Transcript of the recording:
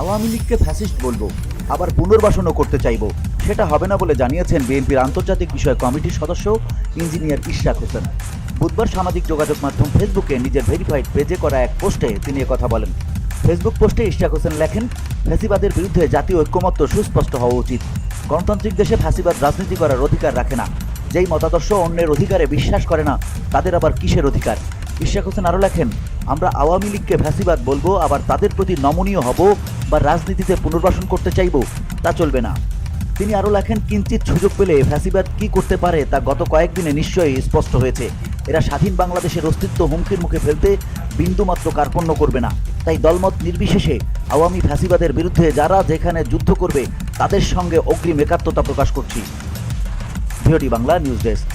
আওয়ামী লীগকে ফ্যাসিস্ট বলবো, আবার পুনর্বাসনও করতে চাইব, সেটা হবে না বলে জানিয়েছেন বিএনপির আন্তর্জাতিক বিষয় কমিটির সদস্য ইঞ্জিনিয়ার ইশরাক হোসেন। বুধবার সামাজিক যোগাযোগ মাধ্যম ফেসবুকে নিজের ভেরিফাইড পেজে করা এক পোস্টে তিনি কথা বলেন। ফেসবুক পোস্টে ইশরাক হোসেন লেখেন, ফ্যাসিবাদের বিরুদ্ধে জাতীয় ঐক্যমত্য সুস্পষ্ট হওয়া উচিত। গণতান্ত্রিক দেশে ফ্যাসিবাদ রাজনীতি করার অধিকার রাখে না। যেই মতাদর্শ অন্যের অধিকারে বিশ্বাস করে না, তাদের আবার কিসের অধিকার? ইশরাক হোসেন আরও লেখেন, আমরা আওয়ামী লীগকে ফ্যাসিবাদ বলবো, আবার তাদের প্রতি নমনীয় হব বা রাজনীতিতে পুনর্বাসন করতে চাইব, তা চলবে না। তিনি আরও লেখেন, কিঞ্চিত সুযোগ পেলে ফ্যাসিবাদ কি করতে পারে তা গত কয়েকদিনে নিশ্চয়ই স্পষ্ট হয়েছে। এরা স্বাধীন বাংলাদেশের অস্তিত্ব হুমকির মুখে ফেলতে বিন্দুমাত্র কার্পণ্য করবে না। তাই দলমত নির্বিশেষে আওয়ামী ফ্যাসিবাদের বিরুদ্ধে যারা যেখানে যুদ্ধ করবে তাদের সঙ্গে অগ্রিম একাত্মতা প্রকাশ করছি। VOD Bangla news desk.